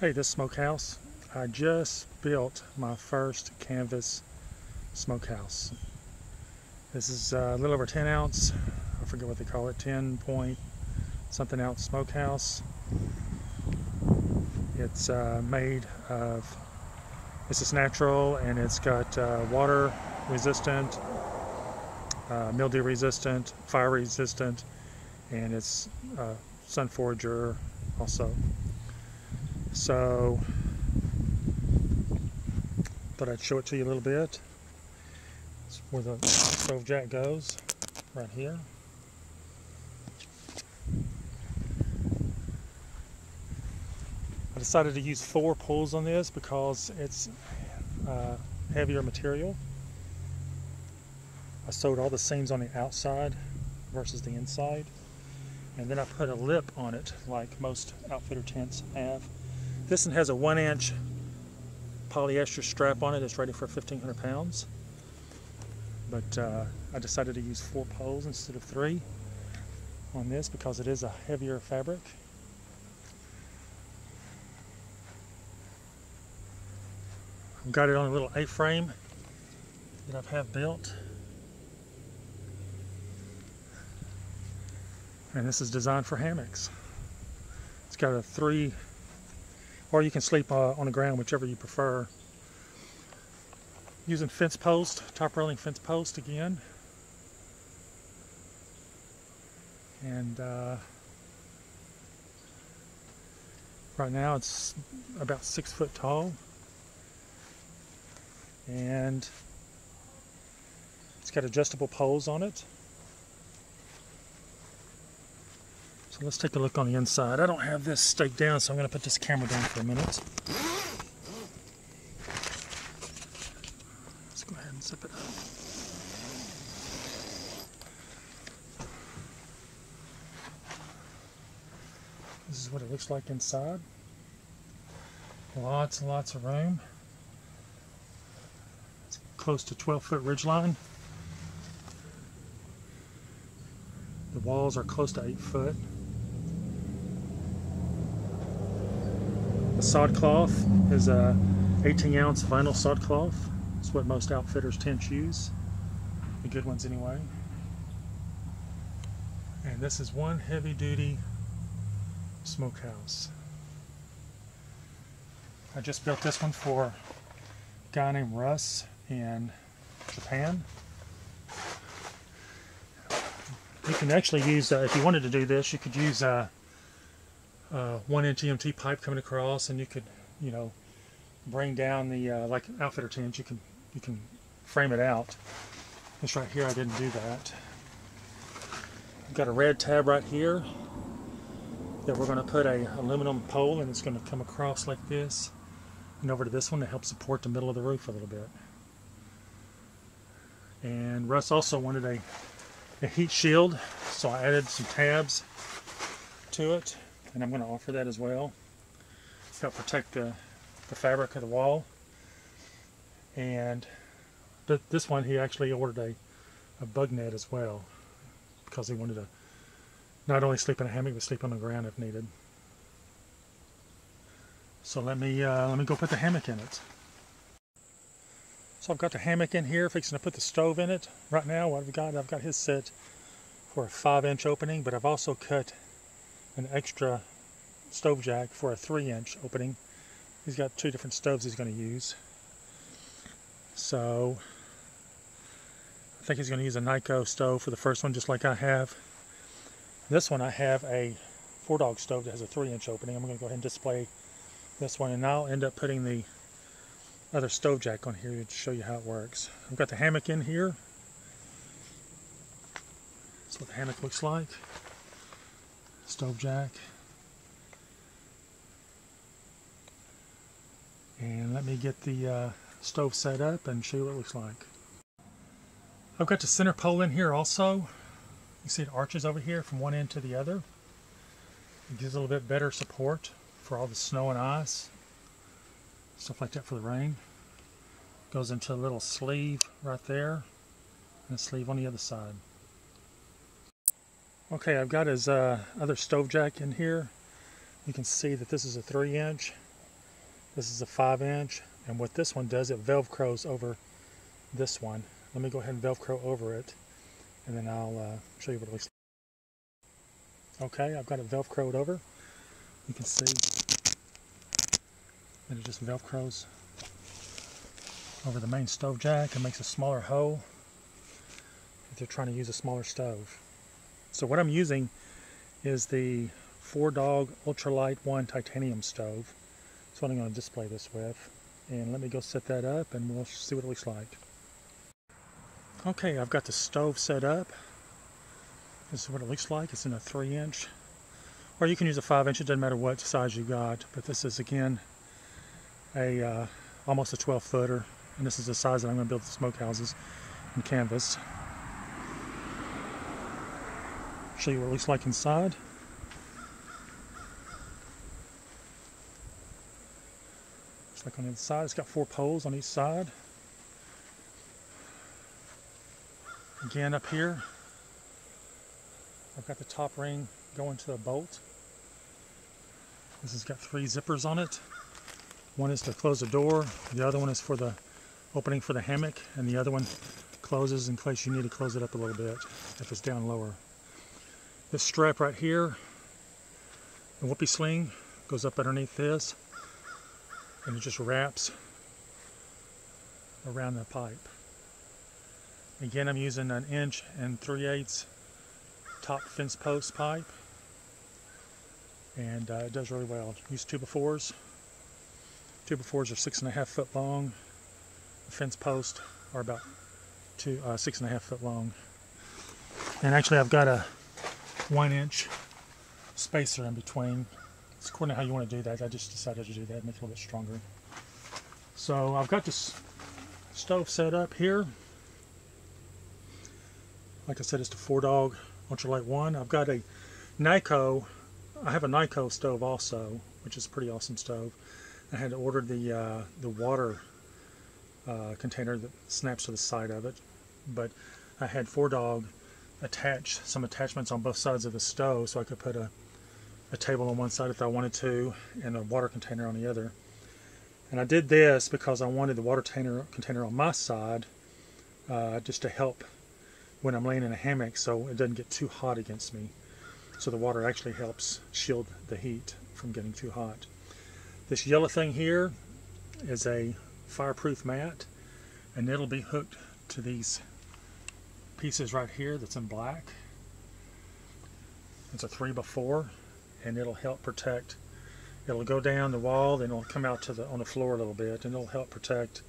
Hey, this is Smokehouse. I just built my first canvas smokehouse. This is a little over 10 ounce, I forget what they call it, 10 point something ounce smokehouse. It's made of, it's just natural, and it's got water resistant, mildew resistant, fire resistant, and it's sun forager also. So thought I'd show it to you a little bit. It's where the stove jack goes, right here. I decided to use 4 pulls on this because it's heavier material. I sewed all the seams on the outside versus the inside, and then I put a lip on it like most outfitter tents have. This one has a 1-inch polyester strap on it. It's rated for 1,500 pounds. But I decided to use 4 poles instead of 3 on this because it is a heavier fabric. I've got it on a little A-frame that I have built. And this is designed for hammocks. It's got a 3, or you can sleep on the ground, whichever you prefer. Using fence post, top railing fence post again. And right now it's about 6 foot tall. And it's got adjustable poles on it. So let's take a look on the inside. I don't have this staked down, so I'm going to put this camera down for a minute. Let's go ahead and zip it up. This is what it looks like inside. Lots and lots of room. It's close to 12-foot ridgeline. The walls are close to 8 foot. The sod cloth is a 18-ounce vinyl sod cloth. It's what most outfitters tend to use, the good ones anyway. And this is one heavy-duty smokehouse. I just built this one for a guy named Russ in Japan. You can actually use, if you wanted to do this, you could use a 1-inch EMT pipe coming across, and you could, you know, bring down the like outfitter tents. You can frame it out. This right here, I didn't do that. I've got a red tab right here that we're going to put a aluminum pole, and it's going to come across like this and over to this one to help support the middle of the roof a little bit. And Russ also wanted a heat shield, so I added some tabs to it, and I'm going to offer that as well. Help protect the fabric of the wall. And this one, he actually ordered a bug net as well, because he wanted to not only sleep in a hammock but sleep on the ground if needed. So let me go put the hammock in it. So I've got the hammock in here, fixing to put the stove in it. Right now what I've got his set for a 5-inch opening, but I've also cut an extra stove jack for a 3-inch opening. He's got 2 different stoves he's going to use. So I think he's going to use a Nyko stove for the first one, just like I have. This one I have a 4-dog stove that has a 3-inch opening. I'm going to go ahead and display this one, and I'll end up putting the other stove jack on here to show you how it works. I've got the hammock in here. That's what the hammock looks like. Stove jack. And let me get the stove set up and show you what it looks like. I've got the center pole in here also. You see it arches over here from one end to the other. It gives a little bit better support for all the snow and ice, stuff like that for the rain. Goes into a little sleeve right there, and a sleeve on the other side. Okay, I've got his other stove jack in here. You can see that this is a 3-inch. This is a 5-inch, and what this one does, it velcros over this one. Let me go ahead and velcro over it, and then I'll show you what it looks like. Okay, I've got it velcroed over. You can see that it just velcros over the main stove jack and makes a smaller hole if you're trying to use a smaller stove. So what I'm using is the 4-Dog Ultralight 1 titanium stove. That's what I'm going to display this with. And let me go set that up and we'll see what it looks like. Okay, I've got the stove set up. This is what it looks like. It's in a 3-inch. Or you can use a 5-inch, it doesn't matter what size you got. But this is again a almost a 12-footer. And this is the size that I'm going to build the smokehouses in canvas. Show you what it looks like inside. Looks like on the inside, it's got 4 poles on each side. Again, up here, I've got the top ring going to a bolt. This has got 3 zippers on it. One is to close the door, the other one is for the opening for the hammock, and the other one closes in case you need to close it up a little bit if it's down lower. This strap right here, the whoopee sling, goes up underneath this, and it just wraps around the pipe. Again, I'm using an 1 3/8 top fence post pipe, and it does really well. Use 2x4s. 2x4s are 6.5 foot long. The fence posts are about 6.5 foot long. And actually, I've got a 1-inch spacer in between. It's according to how you want to do that. I just decided to do that, make it a little bit stronger. So I've got this stove set up here. Like I said, it's the 4-Dog Ultralight 1. I've got a Nyko. I have a Nyko stove also, which is a pretty awesome stove. I had ordered the water container that snaps to the side of it, but I had 4-Dog attach some attachments on both sides of the stove so I could put a table on one side if I wanted to and a water container on the other. And I did this because I wanted the water container on my side just to help when I'm laying in a hammock so it doesn't get too hot against me. So the water actually helps shield the heat from getting too hot. This yellow thing here is a fireproof mat, and it'll be hooked to these pieces right here that's in black. It's a 3x4, and it'll help protect. It'll go down the wall, then it'll come out to on the floor a little bit, and it'll help protect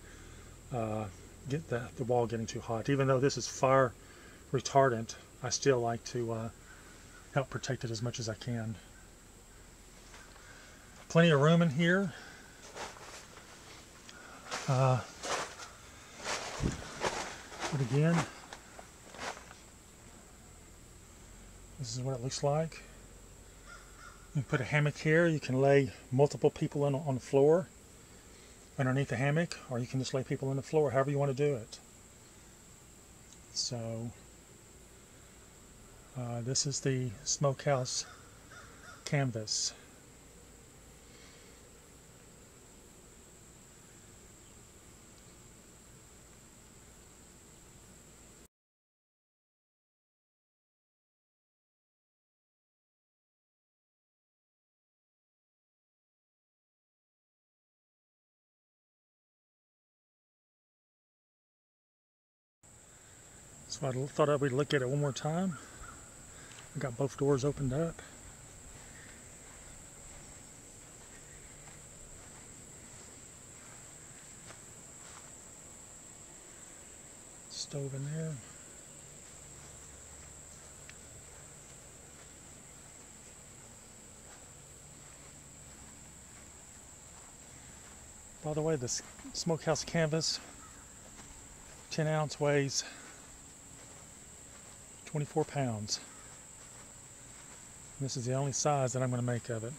get the wall getting too hot. Even though this is fire retardant, I still like to help protect it as much as I can. Plenty of room in here. But again, this is what it looks like. You can put a hammock here. You can lay multiple people on the floor underneath the hammock, or you can just lay people on the floor, however you want to do it. So this is the Smokehouse canvas. So I thought I would look at it one more time. I got both doors opened up. Stove in there. By the way, this Smokehouse canvas, 10 ounce, weighs 24 pounds. This is the only size that I'm going to make of it.